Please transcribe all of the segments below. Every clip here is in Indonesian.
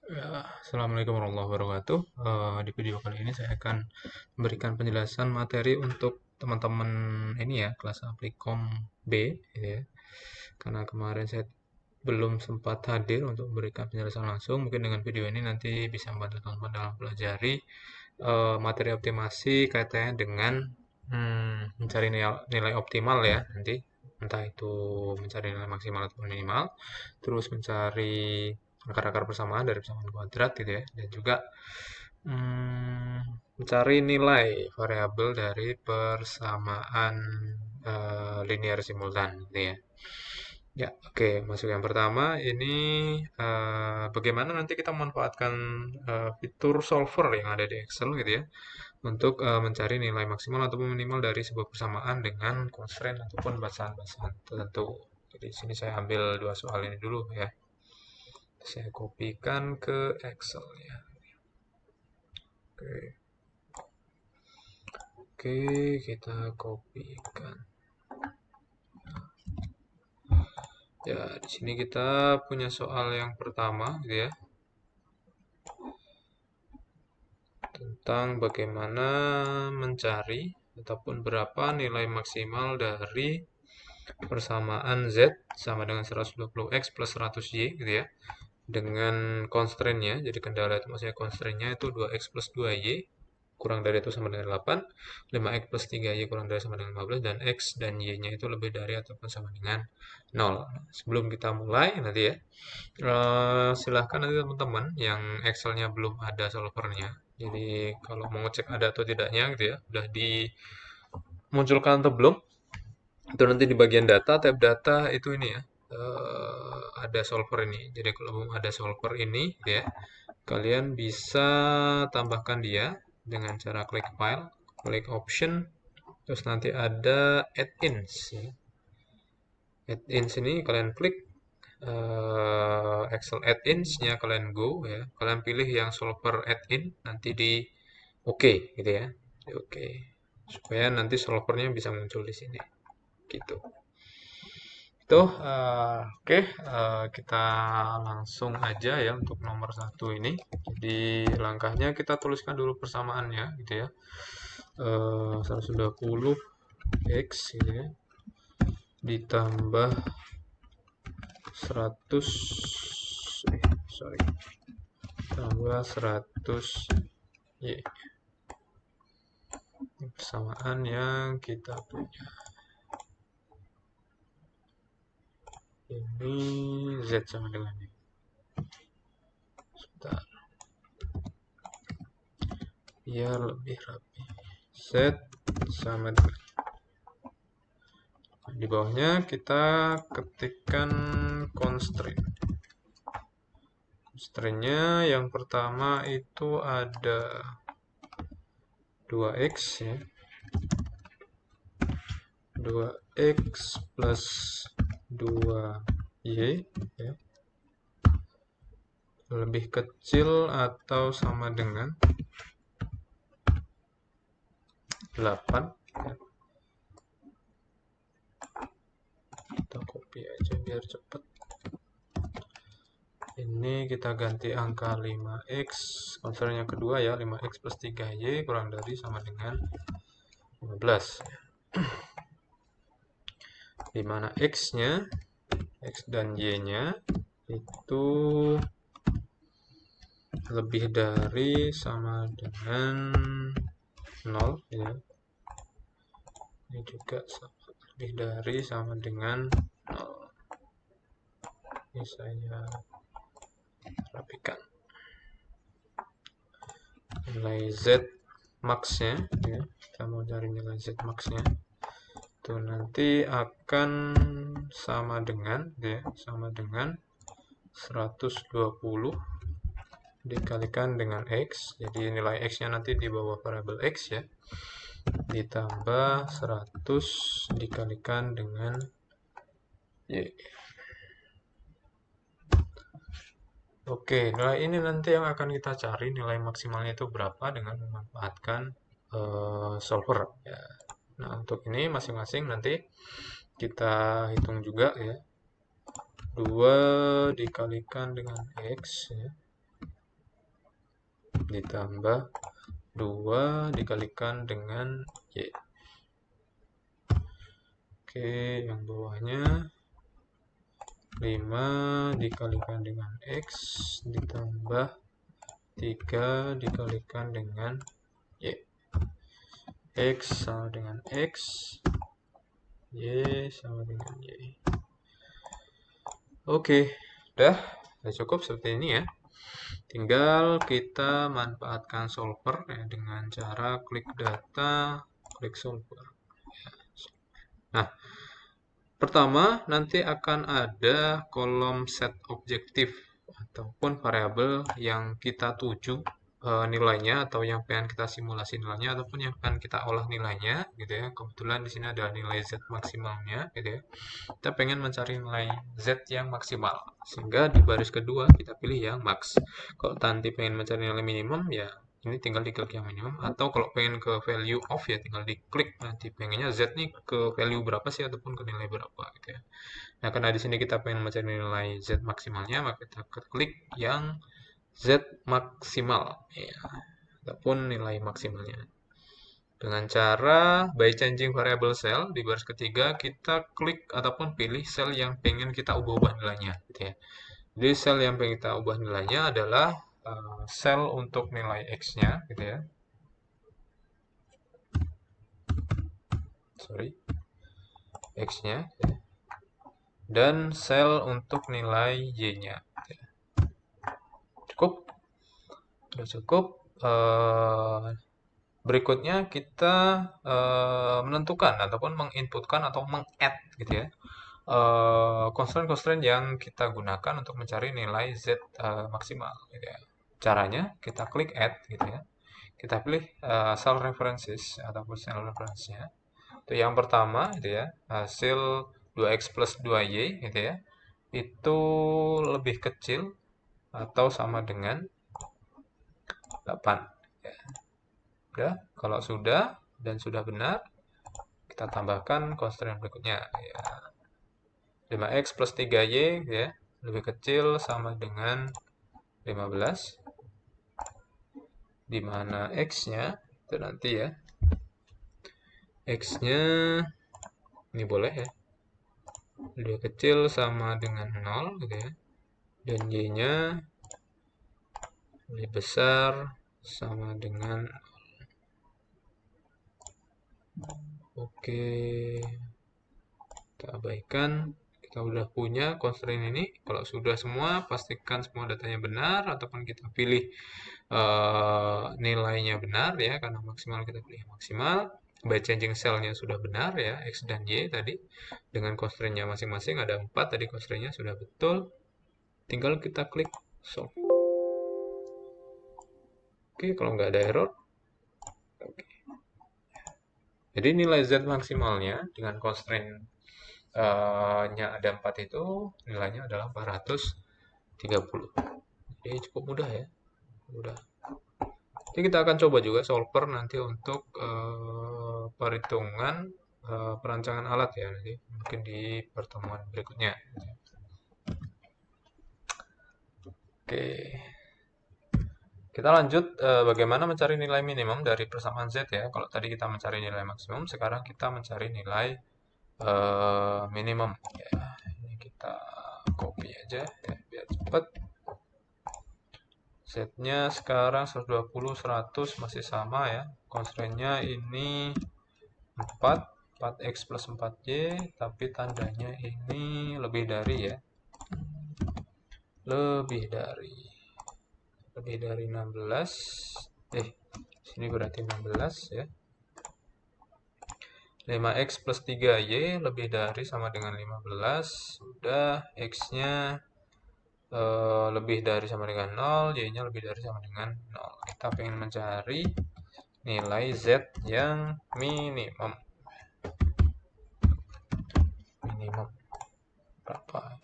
Ya, Assalamualaikum warahmatullahi wabarakatuh. Di video kali ini saya akan memberikan penjelasan materi untuk teman-teman ini ya, kelas Applikom B, gitu ya. Karena kemarin saya belum sempat hadir untuk memberikan penjelasan langsung, mungkin dengan video ini nanti bisa membantu teman-teman dalam pelajari materi optimasi kaitannya dengan mencari nilai optimal ya nanti, entah itu mencari nilai maksimal atau minimal, terus mencari akar-akar persamaan dari persamaan kuadrat gitu ya, dan juga hmm, mencari nilai variabel dari persamaan linear simultan gitu ya. Ya, oke. Masuk yang pertama, ini bagaimana nanti kita memanfaatkan fitur solver yang ada di Excel gitu ya, untuk mencari nilai maksimal atau minimal dari sebuah persamaan dengan constraint ataupun batasan-batasan tertentu. Jadi di sini saya ambil dua soal ini dulu ya. Saya kopikan ke Excel ya. Oke, oke, kita kopikan. Ya, di sini kita punya soal yang pertama gitu ya, tentang bagaimana mencari ataupun berapa nilai maksimal dari persamaan Z sama dengan 120X plus 100Y gitu ya, dengan constraint-nya. Jadi kendala itu maksudnya constraint-nya itu 2X plus 2Y kurang dari itu sama dengan 8, 5X plus 3Y kurang dari sama dengan 15, dan X dan Y-nya itu lebih dari ataupun sama dengan 0. Sebelum kita mulai nanti ya, silahkan nanti teman-teman yang Excel-nya belum ada solvernya, jadi kalau mau ngecek ada atau tidaknya gitu ya, udah dimunculkan atau belum, itu nanti di bagian data, tab data itu ini ya, ada solver ini. Jadi kalau belum ada solver ini ya, kalian bisa tambahkan dia dengan cara klik file, klik option, terus nanti ada add-ins ya. Add-ins ini kalian klik, Excel add-ins-nya kalian go ya, kalian pilih yang solver add-in, nanti di OK gitu ya, di OK, supaya nanti solvernya bisa muncul di sini gitu. Itu oke, kita langsung aja ya untuk nomor satu ini. Jadi langkahnya kita tuliskan dulu persamaannya gitu ya. 120 X gitu ya, ditambah 100 sorry, tambah 100 Y. Ini persamaan yang kita punya. Ini Z sama dengan ini. Sebentar, biar lebih rapi. Z sama dengan, di bawahnya kita ketikkan constraint. Constraint-nya yang pertama itu ada 2x ya. 2x plus 2y ya, lebih kecil atau sama dengan 8 ya. Kita copy aja biar cepet. Ini kita ganti angka 5x, constraint yang kedua ya, 5x plus 3y kurang dari sama dengan 15 ya. Dimana x-nya, x dan y-nya itu lebih dari sama dengan 0 ya. Ini juga lebih dari sama dengan 0. Ini saya rapikan. Nilai Z max-nya ya, kita mau cari nilai Z max-nya itu nanti akan sama dengan ya, sama dengan 120 dikalikan dengan X. Jadi nilai X-nya nanti di bawah variabel X ya, ditambah 100 dikalikan dengan Y. Oke, nilai ini nanti yang akan kita cari nilai maksimalnya itu berapa dengan memanfaatkan solver ya. Nah, untuk ini masing-masing nanti kita hitung juga ya. 2 dikalikan dengan X ya, ditambah 2 dikalikan dengan Y. Oke, yang bawahnya 5 dikalikan dengan X ditambah 3 dikalikan dengan Y. X sama dengan X, Y sama dengan Y. Oke, udah cukup seperti ini ya. Tinggal kita manfaatkan solver ya, dengan cara klik data, klik solver. Nah, pertama nanti akan ada kolom set objektif ataupun variabel yang kita tuju nilainya, atau yang pengen kita simulasi nilainya, ataupun yang pengen kita olah nilainya gitu ya. Kebetulan di sini ada nilai Z maksimalnya gitu ya. Kita pengen mencari nilai Z yang maksimal, sehingga di baris kedua kita pilih yang max. Kalau nanti pengen mencari nilai minimum ya ini tinggal diklik yang minimum, atau kalau pengen ke value off ya tinggal diklik nanti pengennya Z nih ke value berapa sih, ataupun ke nilai berapa gitu ya. Nah, karena di sini kita pengen mencari nilai Z maksimalnya, maka kita klik yang Z maksimal ya, ataupun nilai maksimalnya. Dengan cara by changing variable cell, di baris ketiga kita klik ataupun pilih sel yang pengen kita ubah nilainya gitu ya. Jadi sel yang pengen kita ubah nilainya adalah sel untuk nilai X-nya gitu ya. Sorry. X-nya gitu ya. Dan sel untuk nilai Y-nya gitu ya. Cukup? Sudah cukup. Berikutnya kita menentukan ataupun menginputkan atau meng-add gitu ya constraint-constraint yang kita gunakan untuk mencari nilai Z maksimal gitu ya. Caranya kita klik add gitu ya. Kita pilih cell references ataupun cell reference-nya. Itu yang pertama gitu ya, hasil 2x plus 2y gitu ya. Itu lebih kecil atau sama dengan 8 ya. Udah, kalau sudah dan sudah benar, kita tambahkan constraint berikutnya ya. 5x plus 3y ya, lebih kecil sama dengan 15, di mana x-nya itu nanti ya, x-nya ini boleh ya, lebih kecil sama dengan 0 gitu ya, dan y-nya lebih besar sama dengan 0. Oke, kita abaikan. Kita udah punya constraint ini. Kalau sudah semua, pastikan semua datanya benar, ataupun kita pilih nilainya benar ya, karena maksimal kita pilih maksimal. By changing cell-nya sudah benar ya, X dan Y tadi. Dengan constraint-nya masing-masing ada 4 tadi, constraint-nya sudah betul. Tinggal kita klik solve. Oke, kalau nggak ada error. Oke. Jadi nilai Z maksimalnya dengan constraint nya ada 4 itu, nilainya adalah 430. Jadi cukup mudah ya. Mudah. Jadi kita akan coba juga solver nanti untuk perhitungan perancangan alat ya, nanti mungkin di pertemuan berikutnya. Oke. Kita lanjut bagaimana mencari nilai minimum dari persamaan Z ya. Kalau tadi kita mencari nilai maksimum, sekarang kita mencari nilai minimum ya. Ini kita copy aja ya, biar cepat. Z-nya sekarang 120, 100 masih sama ya. Constraint-nya ini 4x plus 4y, tapi tandanya ini lebih dari ya. Lebih dari 16. Sini berarti 16 ya. 5x plus 3y lebih dari sama dengan 15. Sudah, x-nya lebih dari sama dengan 0, y-nya lebih dari sama dengan 0. Kita pengen mencari nilai Z yang minimum. Minimum berapa?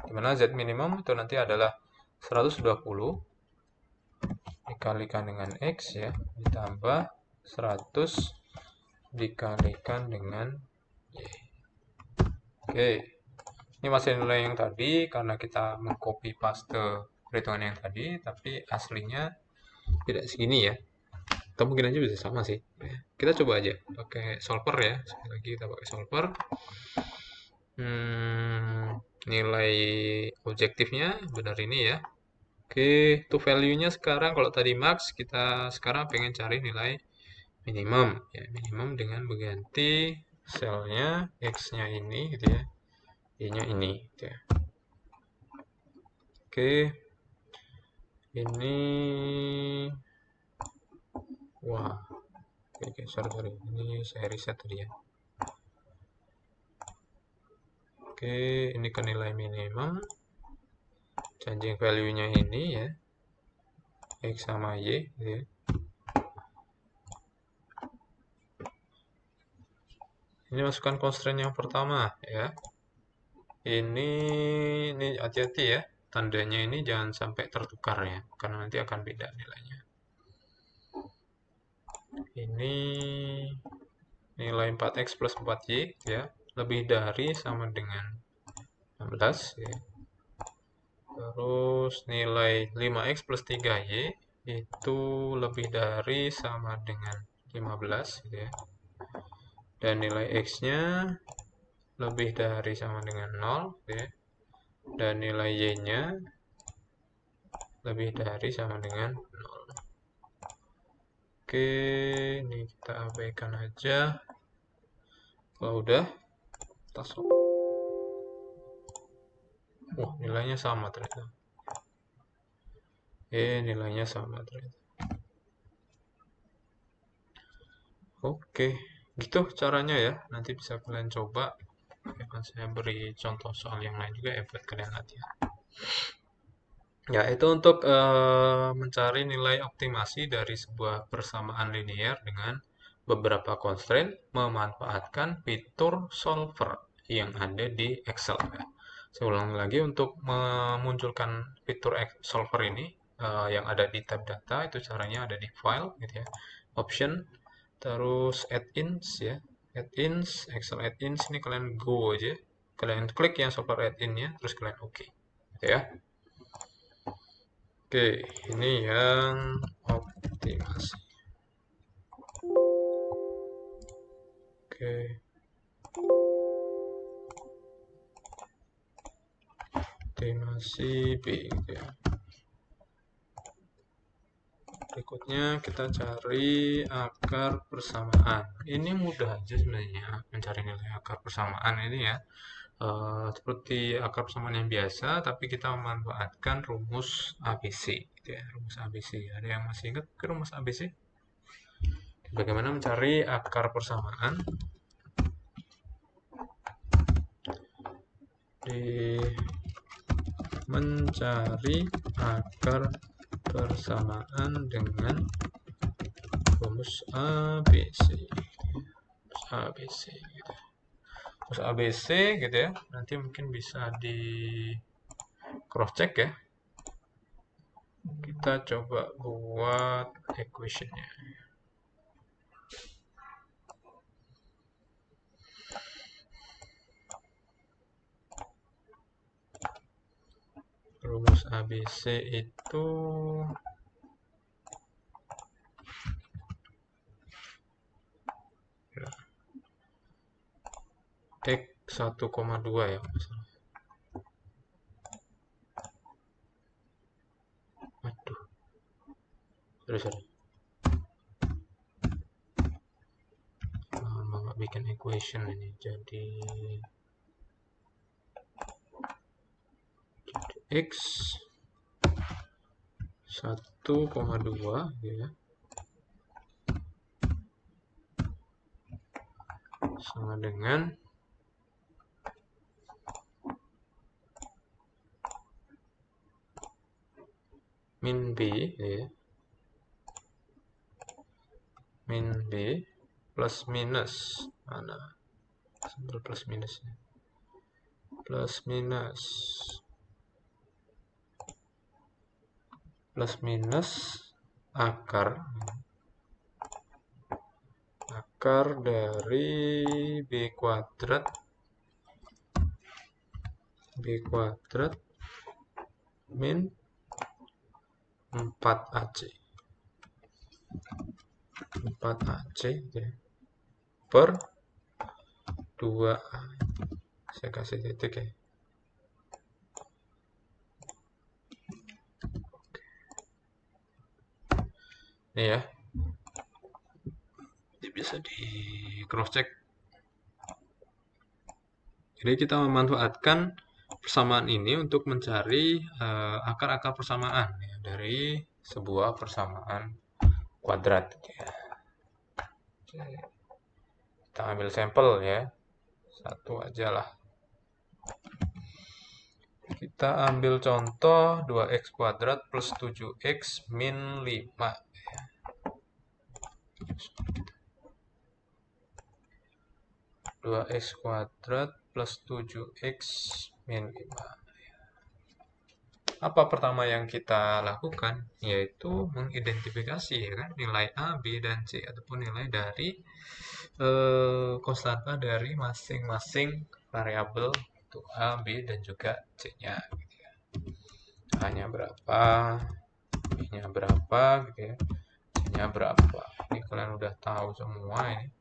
Dimana Z minimum itu nanti adalah 120 dikalikan dengan X ya, ditambah 100 dikalikan dengan Y. Oke. Ini masih nilai yang tadi karena kita mengcopy paste perhitungan yang tadi, tapi aslinya tidak segini ya, atau mungkin aja bisa sama sih ya. Kita coba aja pakai solver ya, sekali lagi kita pakai solver. Nilai objektifnya benar ini ya. Oke, to value-nya sekarang kalau tadi max, kita sekarang pengen cari nilai minimum ya, minimum dengan berganti selnya x-nya ini gitu ya, y-nya ini gitu ya. Oke, ini wah, oke, sorry, ini saya reset tadi ya. Oke, ini ke nilai minimum, changing value-nya ini ya, x sama y gitu ya. Ini masukkan constraint yang pertama ya. Ini hati-hati ya, tandanya ini jangan sampai tertukar ya, karena nanti akan beda nilainya. Ini nilai 4x plus 4y ya, lebih dari sama dengan 16 ya. Terus nilai 5x plus 3y itu lebih dari sama dengan 15 gitu ya. Dan nilai x-nya lebih dari sama dengan 0 gitu ya. Dan nilai y-nya lebih dari sama dengan 0. Oke, ini kita abaikan aja. Kalau udah, kita stop. Wah, nilainya sama ternyata. Nilainya sama ternyata. Oke, gitu caranya ya. Nanti bisa kalian coba. Akan saya beri contoh soal yang lain juga ya buat kalian latihan. Ya, itu untuk mencari nilai optimasi dari sebuah persamaan linear dengan beberapa constraint memanfaatkan fitur solver yang ada di Excel. Ya. Saya ulang lagi, untuk memunculkan fitur solver ini yang ada di tab data, itu caranya ada di file gitu ya, option, terus add-ins ya, add-ins, Excel add-ins, ini kalian go aja, kalian klik yang solver add-in-nya, terus kalian oke. Gitu ya. Oke, ini yang optimasi. Oke. Optimasi B gitu ya. Berikutnya kita cari akar persamaan. Ini mudah aja sebenarnya mencari nilai akar persamaan ini ya. Seperti akar persamaan yang biasa, tapi kita memanfaatkan rumus ABC gitu ya. Rumus ABC. Ada yang masih ingat ke rumus ABC? Bagaimana mencari akar persamaan? Mencari akar persamaan dengan rumus ABC. Rumus ABC gitu. Rumus ABC gitu ya. Nanti mungkin bisa di cross check ya. Kita coba buat equationnya. Rumus ABC itu X 1,2 ya. Waduh. Sorry. Nggak bikin equation ini. Jadi X 1,2 ya, sama dengan min B ya, min B plus minus, mana simbol plus minusnya, plus minus akar dari B kuadrat min 4AC. 4AC gitu ya, per 2A. Saya kasih titik ya. Ini ya. Ini bisa di cross check. Jadi kita memanfaatkan persamaan ini untuk mencari akar-akar persamaan ya, dari sebuah persamaan kuadrat ya. Kita ambil sampel ya, satu aja lah. Kita ambil contoh 2x kuadrat plus 7x min 5 ya. 2x kuadrat plus 7x min 5. Apa pertama yang kita lakukan? Yaitu mengidentifikasi ya kan, nilai A, B, dan C ataupun nilai dari konstanta dari masing-masing variabel itu A, B, dan juga C-nya gitu ya. A-nya berapa, B-nya berapa gitu ya, C-nya berapa. Ini kalian udah tahu semua ini.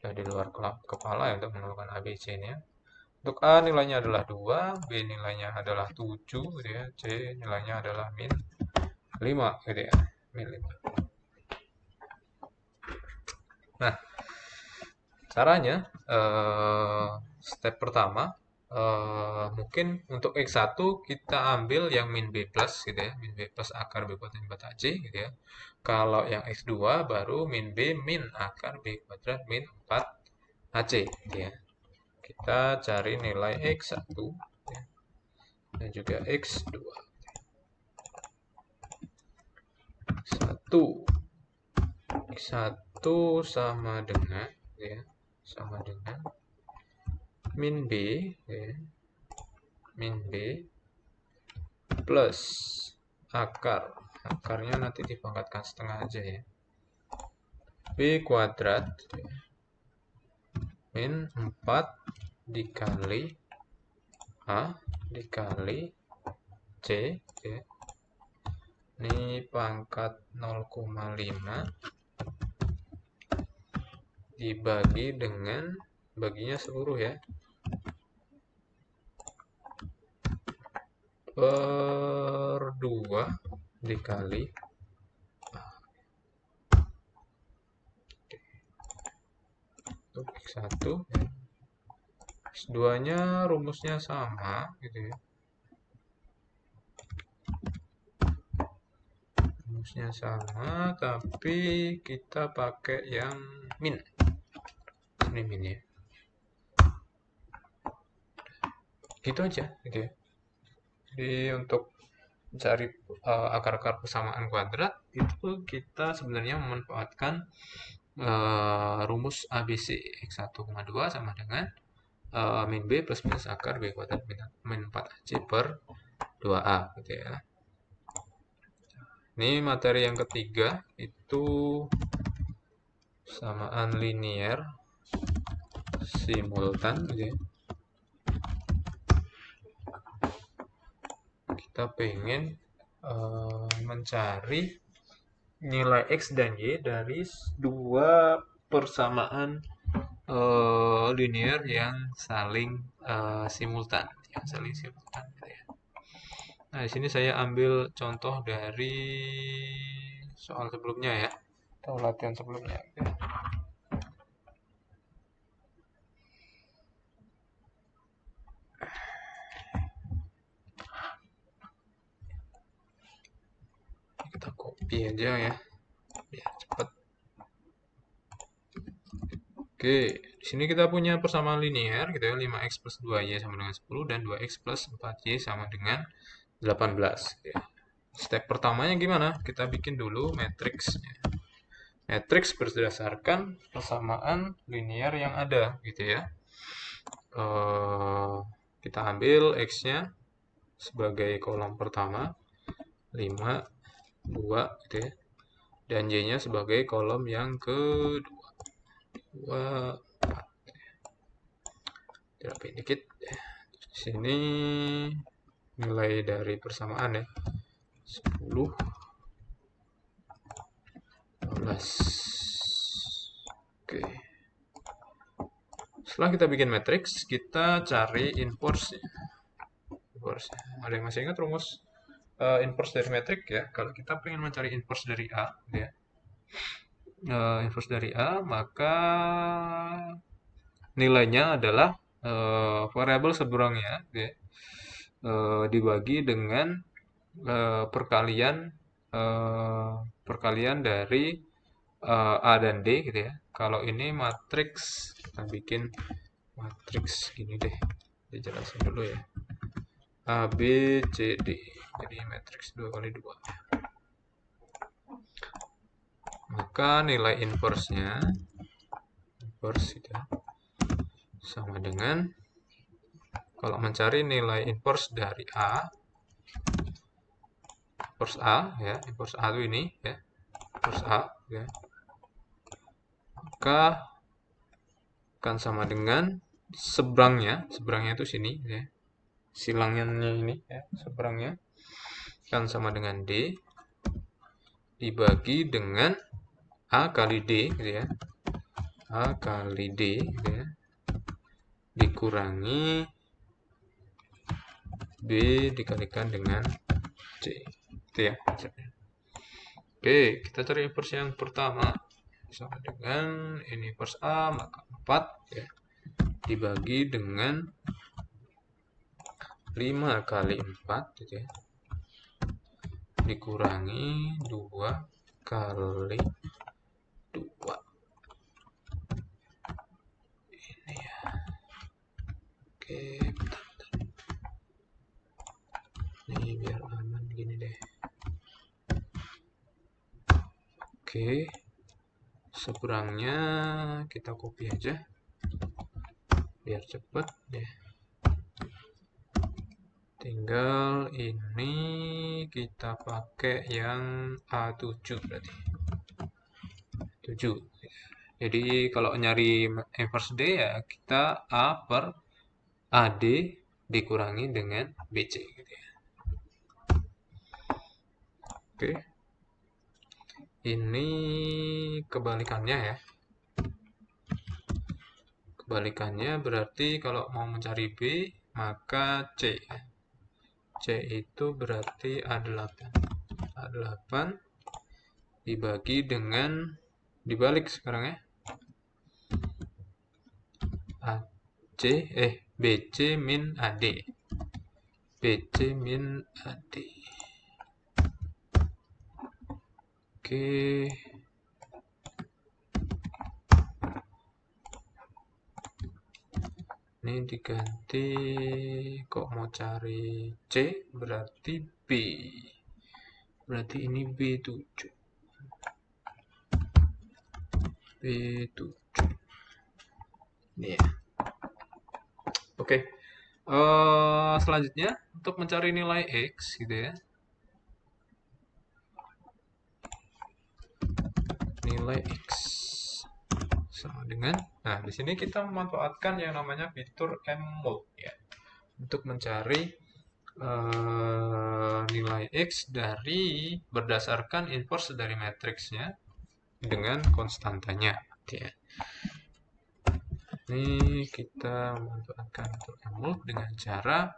Udah di luar kepala ya untuk menemukan A, B, C-nya. Untuk A nilainya adalah 2, B nilainya adalah 7 gitu ya, C nilainya adalah min 5 gitu ya, min 5. Nah, caranya step pertama mungkin untuk X1 kita ambil yang min B plus gitu ya, min B plus akar B kuadrat 4AC gitu ya. Kalau yang X2 baru min B min akar B kuadrat min 4AC gitu ya. Kita cari nilai X1 ya, dan juga X2. X1 sama dengan ya, sama dengan min B ya, min B plus akarnya nanti dipangkatkan setengah aja ya, B kuadrat ya, min 4 dikali A dikali C ya. Ini pangkat 0,5 dibagi dengan, baginya seluruh ya, per 2 dikali untuk X1 ya. X2 nya rumusnya sama gitu ya, rumusnya sama tapi kita pakai yang min, ini min ya, gitu aja gitu ya. Jadi untuk mencari akar-akar persamaan kuadrat itu kita sebenarnya memanfaatkan rumus ABC X1,2 sama dengan min B plus minus akar B kuadrat min 4AC per 2A gitu ya. Ini materi yang ketiga itu samaan linear simultan gitu ya. Kita pengen mencari nilai X dan Y dari dua persamaan linear yang saling simultan, gitu ya. Nah, di sini saya ambil contoh dari soal sebelumnya ya, atau latihan sebelumnya gitu ya. Kita copy aja ya, biar cepat. Oke, di sini kita punya persamaan linear gitu ya, 5x plus 2y sama dengan 10 dan 2x plus 4y sama dengan 18 gitu ya. Step pertamanya gimana? Kita bikin dulu matriksnya. Matriks berdasarkan persamaan linear yang ada gitu ya. Kita ambil X-nya sebagai kolom pertama 5, 2 gitu ya. Dan Y-nya sebagai kolom yang kedua 2, 4. Dirapiin dikit. Di sini nilai dari persamaan ya, 10, 12. Oke. Setelah kita bikin matriks, kita cari inverse. Ada yang masih ingat rumus inverse dari metrik ya? Kalau kita pengen mencari inverse dari A, ya, inverse dari A, maka nilainya adalah variabel seberangnya, ya, dibagi dengan perkalian dari A dan D gitu ya. Kalau ini matriks, kita bikin matriks gini deh. Dijelasin dulu ya. A, B, C, D. Jadi matriks 2 kali 2. Maka nilai inverse-nya inverse itu sama dengan, kalau mencari nilai inverse dari A, inverse A ya, inverse A itu ini ya, inverse A ya, maka akan sama dengan seberangnya itu sini ya, silangnya ini ya, seberangnya akan sama dengan D dibagi dengan A kali D gitu ya, A kali D gitu ya, dikurangi B dikalikan dengan C itu ya. Oke, kita cari inverse yang pertama sama dengan ini inverse A, maka 4 ya, dibagi dengan 5 kali 4 gitu ya, dikurangi 2 kali 2 ini ya. Oke, bentar. Ini biar aman gini deh. Oke, seberangnya kita copy aja biar cepet deh. Tinggal ini kita pakai yang A7 berarti 7. Jadi kalau nyari inverse D ya kita A per AD dikurangi dengan BC gitu ya. Oke. Ini kebalikannya ya. Kebalikannya berarti kalau mau mencari B maka C. C itu berarti A8. A8 dibagi dengan, dibalik sekarang ya, BC min AD. BC min AD. Oke. Ini diganti, kok mau cari C berarti B. Berarti ini B7. B7. Ini ya. Oke. Selanjutnya untuk mencari nilai X gitu ya. Nilai X sama dengan, nah di sini kita memanfaatkan yang namanya fitur mMod ya, untuk mencari nilai X dari berdasarkan inverse dari matriksnya dengan konstantanya ya. Ini kita memanfaatkan fitur mMod dengan cara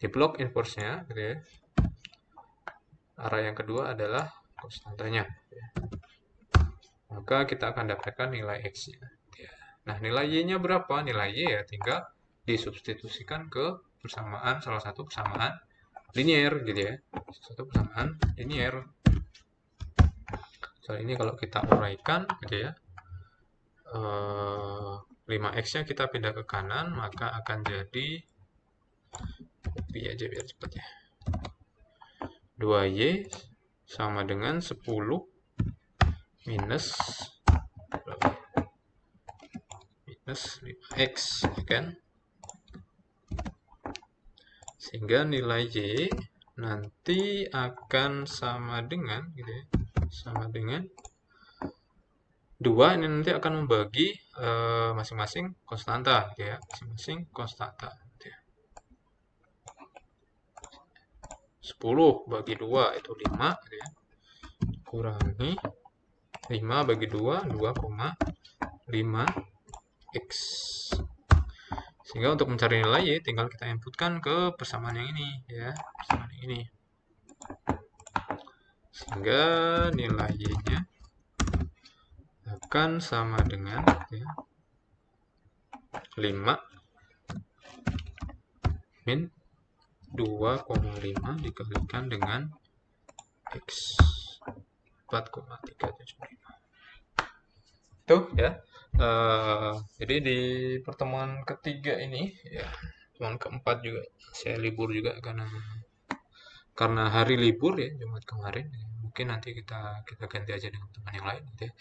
di blok inverse-nya gitu ya. Arah yang kedua adalah konstantanya ya. Maka kita akan dapatkan nilai X-nya. Nah, nilai Y-nya berapa? Nilai Y ya tinggal disubstitusikan ke persamaan, salah satu persamaan linier gitu ya. Satu persamaan linier. Soal ini kalau kita uraikan gitu ya, 5X-nya kita pindah ke kanan, maka akan jadi, copy aja biar cepat ya, 2Y sama dengan 10 minus 5x kan, sehingga nilai Y nanti akan sama dengan gitu ya, sama dengan 2. Ini nanti akan membagi masing-masing konstanta gitu ya, masing-masing konstanta gitu ya. 10 bagi 2 itu 5 gitu ya, kurangi 5 bagi 2 2,5 5x. Sehingga untuk mencari nilai y tinggal kita inputkan ke persamaan yang ini ya, persamaan yang ini. Sehingga nilai y-nya akan sama dengan ya, 5 min 2,5 dikalikan dengan x 4,375. Itu ya. Jadi di pertemuan ketiga ini ya, pertemuan keempat juga saya libur juga karena hari libur ya, Jumat kemarin. Mungkin nanti kita ganti aja dengan teman yang lain gitu ya.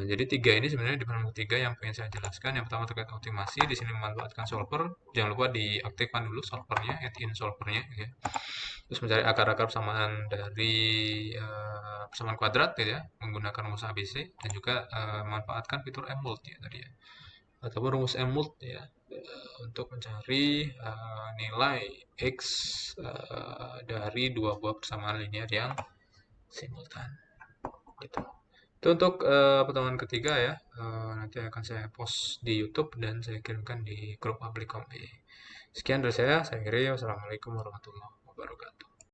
Jadi tiga ini sebenarnya di pertemuan ketiga yang pengen saya jelaskan. Yang pertama terkait optimasi, di sini memanfaatkan solver. Jangan lupa diaktifkan dulu solvernya, add in solvernya ya. Terus mencari akar-akar persamaan dari persamaan kuadrat gitu ya, menggunakan rumus ABC, dan juga memanfaatkan fitur MMULT ya tadi ya, ataupun rumus MMULT ya, untuk mencari nilai X dari dua buah persamaan linear yang simultan gitu. Itu untuk pertemuan ketiga ya. Nanti akan saya post di YouTube dan saya kirimkan di grup Applikom B. Sekian dari saya kira. Wassalamualaikum warahmatullahi wabarakatuh.